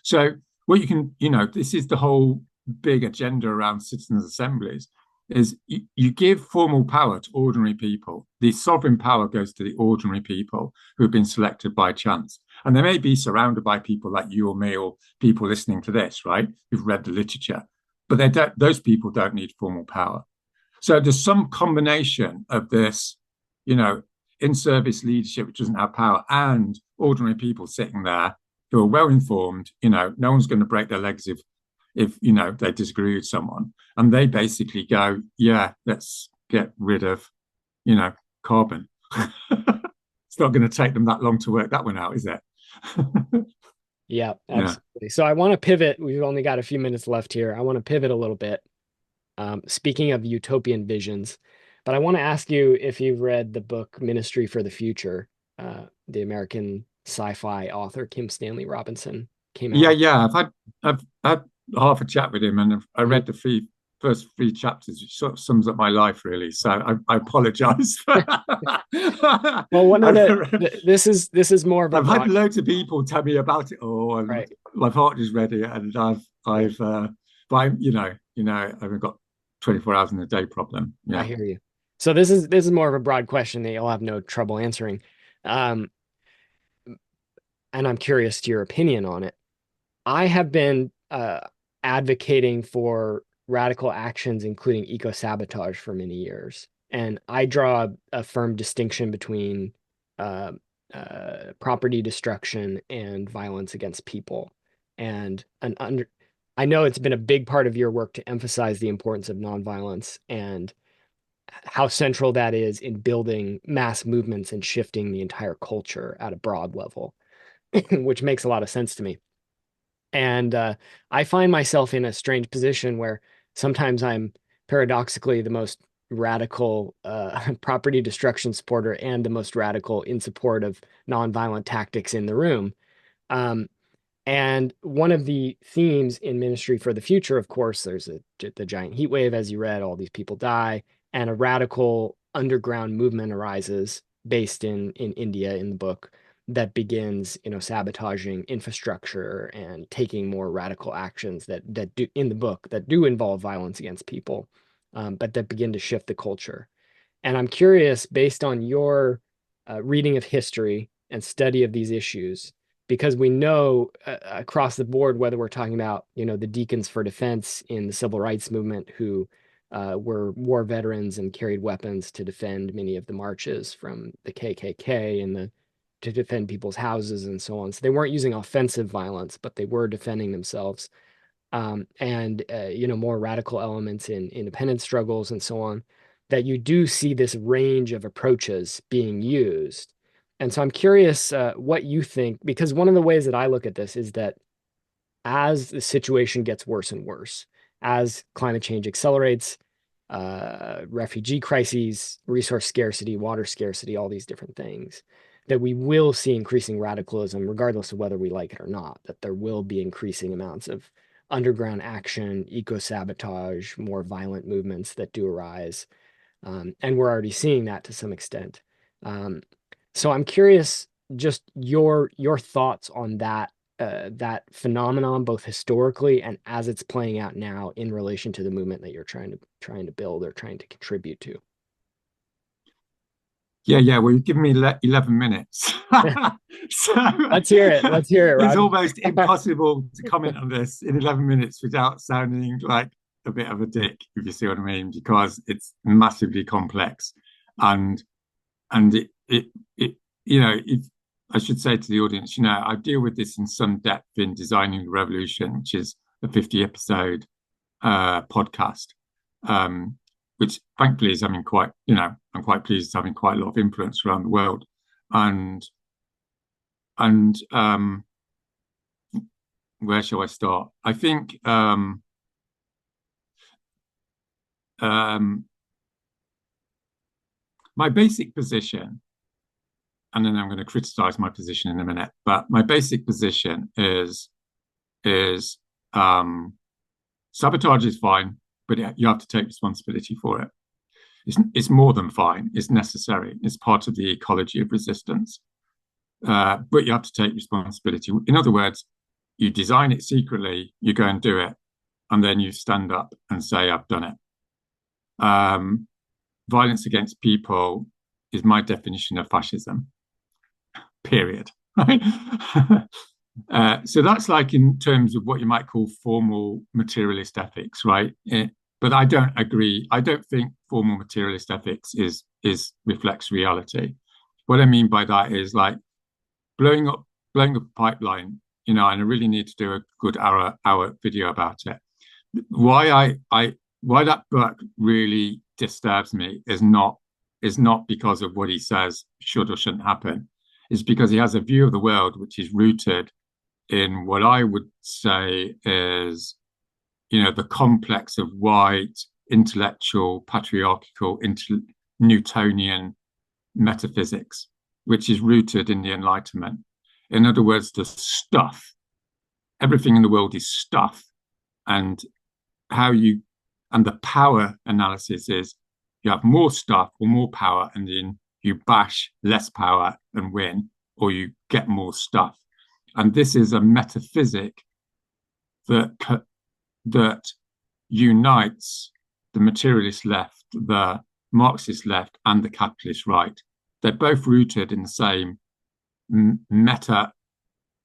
So what you can, this is the whole big agenda around citizens' assemblies, is you give formal power to ordinary people. The sovereign power goes to the ordinary people who have been selected by chance. And they may be surrounded by people like you or me or people listening to this, right, who've read the literature. But those people don't need formal power. So there's some combination of this, in-service leadership, which doesn't have power, and ordinary people sitting there who are well informed. No one's going to break their legs if they disagree with someone, and they basically go, yeah, let's get rid of, carbon. It's not going to take them that long to work that one out, is it? Yeah, Yeah. absolutely. So I want to pivot. We've only got a few minutes left here. I want to pivot a little bit. Speaking of utopian visions, but I want to ask you if you've read the book Ministry for the Future. The American sci-fi author Kim Stanley Robinson came Yeah, out. yeah. I've had half a chat with him, and I Mhm. read the first three chapters, which sort of sums up my life, really. So I apologize. Well, one of I've, this is more of a I've had broad, loads of people tell me about it all, and right? my partner's read it, and Yeah, but I'm, I've got 24 hours in a day problem. I Yeah. hear you. So this is more of a broad question that you'll have no trouble answering. Um, and I'm curious to your opinion on it. I have been advocating for radical actions, including eco-sabotage, for many years. And I draw a firm distinction between uh, property destruction and violence against people. And I know it's been a big part of your work to emphasize the importance of nonviolence and how central that is in building mass movements and shifting the entire culture at a broad level, which makes a lot of sense to me. And I find myself in a strange position where sometimes I'm paradoxically the most radical property destruction supporter and the most radical in support of nonviolent tactics in the room. Um, and one of the themes in Ministry for the Future, of course, there's the giant heat wave, as you read, all these people die, and a radical underground movement arises based in India in the book that begins, sabotaging infrastructure and taking more radical actions that do in the book that do involve violence against people, but that begin to shift the culture. And I'm curious, based on your reading of history and study of these issues, because we know across the board, whether we're talking about, the Deacons for Defense in the Civil Rights Movement, who were war veterans and carried weapons to defend many of the marches from the KKK and to defend people's houses and so on. So they weren't using offensive violence, but they were defending themselves. and more radical elements in independence struggles and so on, that you do see this range of approaches being used. And so I'm curious what you think, because one of the ways that I look at this is that as the situation gets worse and worse, as climate change accelerates, refugee crises, resource scarcity, water scarcity, all these different things, that we will see increasing radicalism, regardless of whether we like it or not, that there will be increasing amounts of underground action, eco sabotage, more violent movements that do arise. And we're already seeing that to some extent. Um, so I'm curious, just your thoughts on that phenomenon, both historically and as it's playing out now in relation to the movement that you're trying to build or trying to contribute to. Yeah, yeah. Well, you've given me 11 minutes. So Let's hear it. Let's hear it, it's Roger. almost impossible to comment on this in 11 minutes without sounding like a bit of a dick, if you see what I mean, because it's massively complex. And and it if I should say to the audience, I deal with this in some depth in Designing the Revolution, which is a 50 episode podcast, um, which thankfully is having I'm quite pleased it's having quite a lot of influence around the world. And and where shall I start? I think um, my basic position, and then I'm going to criticize my position in a minute, but my basic position is sabotage is fine, but you have to take responsibility for it. It's more than fine. It's necessary. It's part of the ecology of resistance. But you have to take responsibility. In other words, you design it secretly, you go and do it, and then you stand up and say, I've done it. Violence against people is my definition of fascism, period. Right? So that's like in terms of what you might call formal materialist ethics, right? But I don't agree. I don't think formal materialist ethics is reflects reality. What I mean by that is like blowing up a pipeline, and I really need to do a good hour video about it. Why that book really disturbs me is not because of what he says should or shouldn't happen. It's because he has a view of the world which is rooted in what I would say is, the complex of white, intellectual, patriarchal, Newtonian metaphysics, which is rooted in the Enlightenment. In other words, the stuff, everything in the world is stuff. And the power analysis is you have more stuff or more power, and then you bash less power and win, or you get more stuff. And this is a metaphysic that unites the materialist left, the Marxist left, and the capitalist right. They're both rooted in the same meta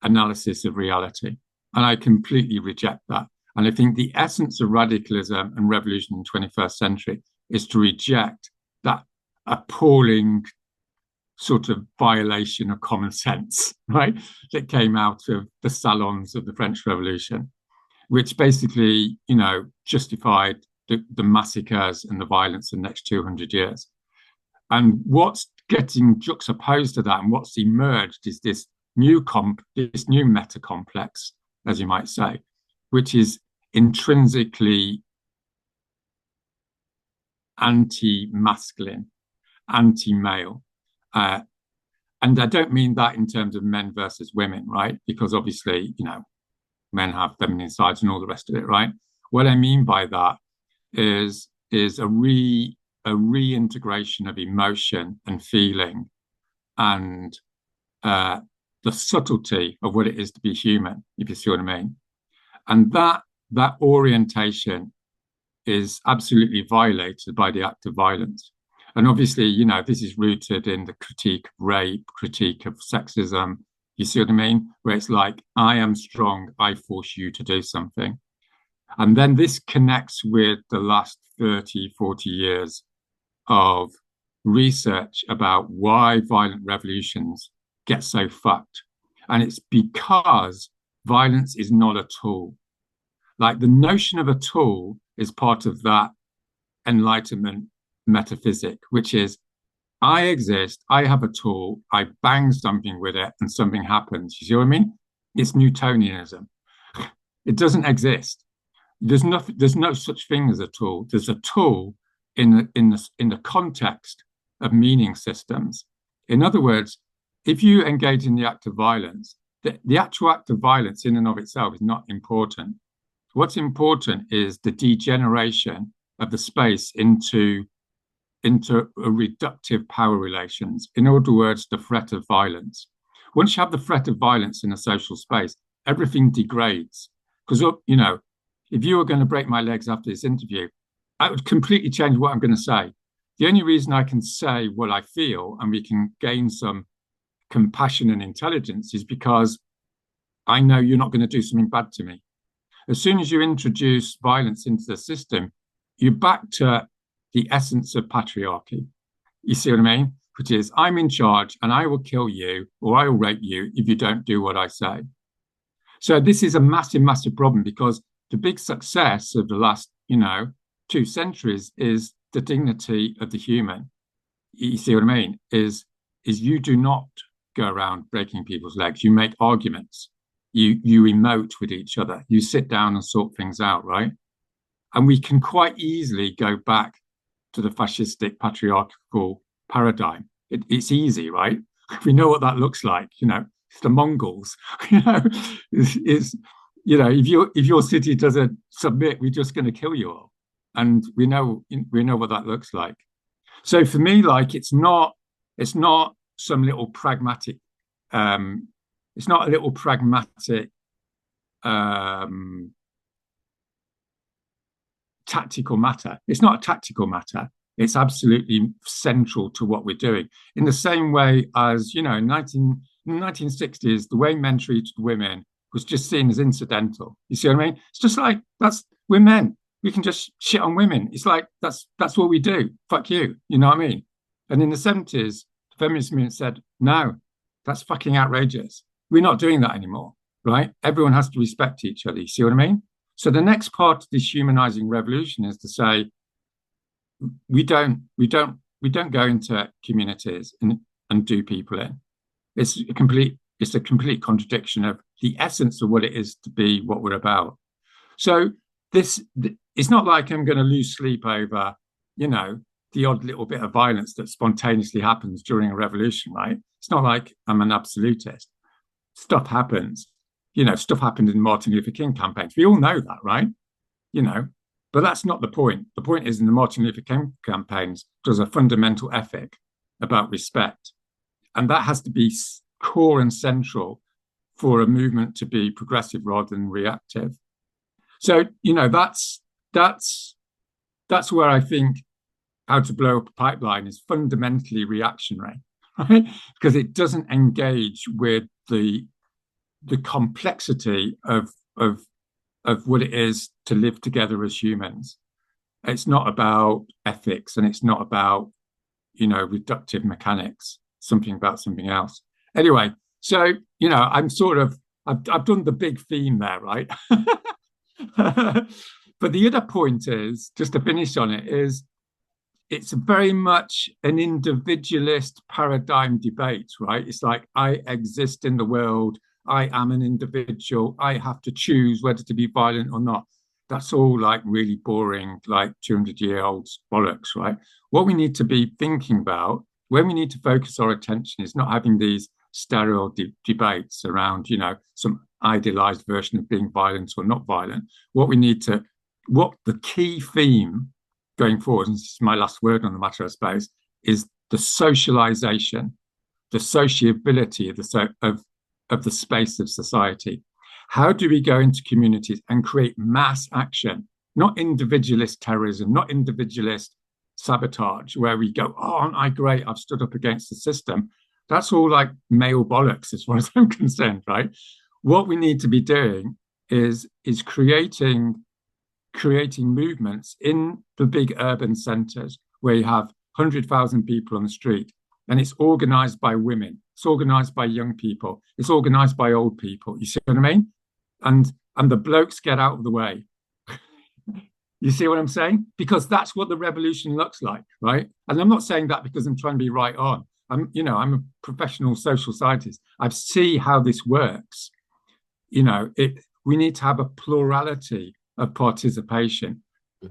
analysis of reality. And I completely reject that. And I think the essence of radicalism and revolution in the 21st century is to reject that appalling sort of violation of common sense, right? That came out of the salons of the French Revolution, which basically, justified the massacres and the violence of the next 200 years. And what's getting juxtaposed to that and what's emerged is this new meta complex, as you might say, which is intrinsically anti-masculine, anti-male. And I don't mean that in terms of men versus women, right? Because obviously, men have feminine sides and all the rest of it, right? What I mean by that is a reintegration of emotion and feeling and the subtlety of what it is to be human, if you see what I mean. And that orientation is absolutely violated by the act of violence. And obviously, this is rooted in the critique of rape, critique of sexism. You see what I mean? Where it's like, I am strong, I force you to do something. And then this connects with the last 30, 40 years of research about why violent revolutions get so fucked. And it's because violence is not a tool. Like the notion of a tool is part of that enlightenment metaphysic, which is I exist, I have a tool, I bang something with it, and something happens. You see what I mean? It's Newtonianism. It doesn't exist. There's no such thing as a tool. There's a tool in the context of meaning systems. In other words, if you engage in the act of violence, the actual act of violence in and of itself is not important. What's important is the degeneration of the space into a reductive power relations. In other words, the threat of violence. Once you have the threat of violence in a social space, everything degrades. Because, if you were going to break my legs after this interview, I would completely change what I'm going to say. The only reason I can say what I feel and we can gain some compassion and intelligence is because I know you're not going to do something bad to me. As soon as you introduce violence into the system, you're back to the essence of patriarchy. You see what I mean? Which is, I'm in charge and I will kill you or I will rape you if you don't do what I say. So this is a massive, massive problem because the big success of the last, 2 centuries is the dignity of the human. You see what I mean? Is you do not go around breaking people's legs. You make arguments. You emote with each other. You sit down and sort things out, right? And we can quite easily go back to the fascistic patriarchal paradigm. It's easy, right? We know what that looks like. It's the Mongols. If your city doesn't submit, we're just going to kill you all, and we know what that looks like. So for me, like it's not some little pragmatic. It's not a little pragmatic tactical matter. It's not a tactical matter. It's absolutely central to what we're doing. In the same way as, in the 1960s, the way men treated women was just seen as incidental. You see what I mean? It's just like, we're men. We can just shit on women. It's like, that's what we do. Fuck you. You know what I mean? And in the 70s, the feminist movement said, no, that's fucking outrageous. We're not doing that anymore, right? Everyone has to respect each other. You see what I mean? So the next part of this humanizing revolution is to say, we don't go into communities and do people in. It's a complete contradiction of the essence of what it is to be what we're about. So it's not like I'm going to lose sleep over, the odd little bit of violence that spontaneously happens during a revolution, right? It's not like I'm an absolutist. Stuff happens. Stuff happened in Martin Luther King campaigns. We all know that, right? But that's not the point. The point is in the Martin Luther King campaigns, there's a fundamental ethic about respect. And that has to be core and central for a movement to be progressive rather than reactive. So, that's where I think How to Blow Up a Pipeline is fundamentally reactionary, right? Because it doesn't engage with the complexity of what it is to live together as humans. It's not about ethics and it's not about, reductive mechanics, something about something else. Anyway, so, I've done the big theme there, right? But the other point is, just to finish on it, is it's very much an individualist paradigm debate, right? It's like, I exist in the world. I am an individual. I have to choose whether to be violent or not. That's all like really boring, like 200-year-old bollocks, right? What we need to be thinking about, where we need to focus our attention, is not having these sterile debates around, some idealized version of being violent or not violent. What the key theme going forward, and this is my last word on the matter, I suppose, is the socialization, the sociability of the space of society. How do we go into communities and create mass action, not individualist terrorism, not individualist sabotage, where we go, oh, aren't I great? I've stood up against the system. That's all like male bollocks as far as I'm concerned, right? What we need to be doing is creating movements in the big urban centers where you have 100,000 people on the street, and it's organized by women, it's organized by young people, it's organized by old people. You see what I mean? And and the blokes get out of the way. You see what I'm saying? Because that's what the revolution looks like, right? And I'm not saying that because I'm trying to be right on. I'm a professional social scientist. I see how this works. We need to have a plurality of participation,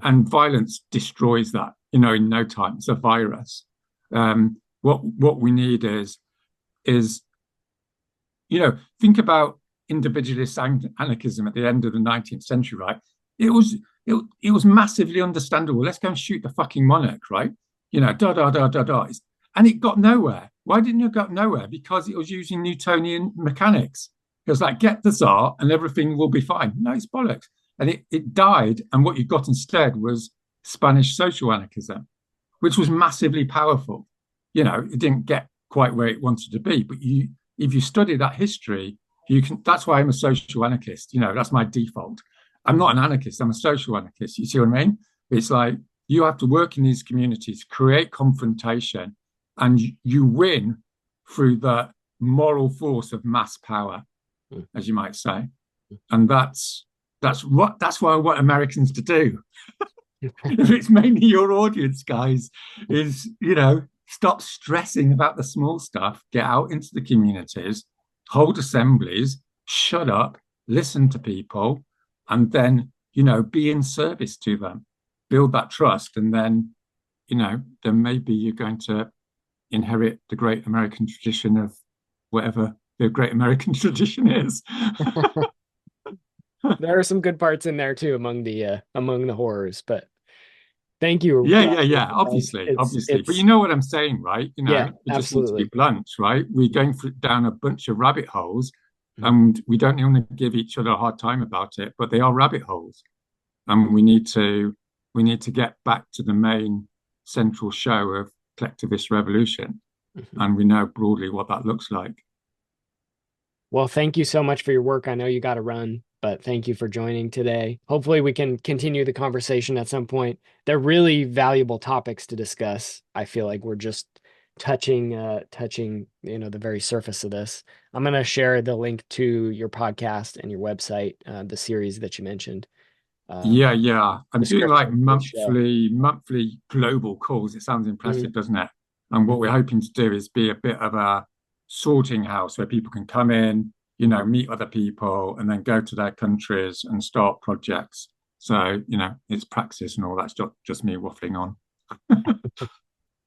and violence destroys that. In no time. It's a virus. What we need is think about individualist anarchism at the end of the 19th century, right? It was massively understandable. Let's go and shoot the fucking monarch, right? Da da da da da. And it got nowhere. Why didn't it go nowhere? Because it was using Newtonian mechanics. It was like, get the Tsar and everything will be fine. No, it's bollocks. And it died. And what you got instead was Spanish social anarchism, which was massively powerful. It didn't get quite where it wanted to be. But if you study that history, that's why I'm a social anarchist. That's my default. I'm not an anarchist. I'm a social anarchist. You see what I mean? It's like you have to work in these communities, create confrontation, and you win through the moral force of mass power, as you might say. And that's what I want Americans to do. If it's mainly your audience, guys, is stop stressing about the small stuff. Get out into the communities, hold assemblies, shut up, listen to people, and then be in service to them, build that trust, and then then maybe you're going to inherit the great American tradition of whatever the great American tradition is. There are some good parts in there too among the horrors, but thank you. Yeah. Obviously. But you know what I'm saying, right? Yeah, we just absolutely. need to be blunt, right? We're going down a bunch of rabbit holes, and we don't want to give each other a hard time about it, but they are rabbit holes, and we need to get back to the main central show of collectivist revolution, and we know broadly what that looks like. Well, thank you so much for your work. I know you got to run, but thank you for joining today. Hopefully we can continue the conversation at some point. They're really valuable topics to discuss. I feel like we're just touching the very surface of this. I'm going to share the link to your podcast and your website, the series that you mentioned. Yeah. I'm doing like monthly global calls. It sounds impressive, doesn't it? And what we're hoping to do is be a bit of a sorting house where people can come in, meet other people, and then go to their countries and start projects. So, it's praxis and all that's just me waffling on.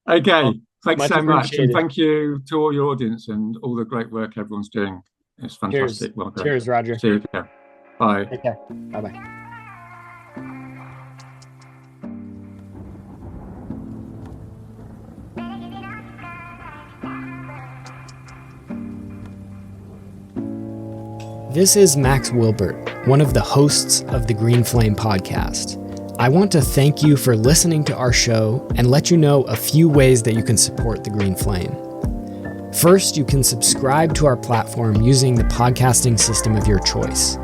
Okay. Well, thanks so much. And thank you to all your audience and all the great work everyone's doing. It's fantastic. Cheers. Well done. Cheers, Roger. See you again. Bye. Take care. Bye-bye. This is Max Wilbert, one of the hosts of the Green Flame podcast. I want to thank you for listening to our show and let you know a few ways that you can support the Green Flame. First, you can subscribe to our platform using the podcasting system of your choice.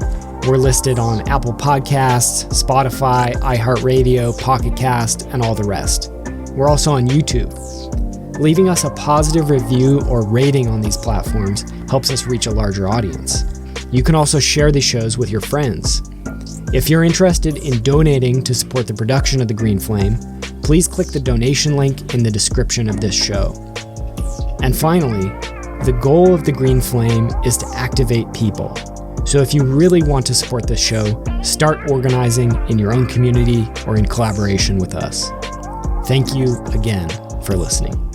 We're listed on Apple Podcasts, Spotify, iHeartRadio, Pocket Cast, and all the rest. We're also on YouTube. Leaving us a positive review or rating on these platforms helps us reach a larger audience. You can also share these shows with your friends. If you're interested in donating to support the production of the Green Flame, please click the donation link in the description of this show. And finally, the goal of the Green Flame is to activate people. So if you really want to support this show, start organizing in your own community or in collaboration with us. Thank you again for listening.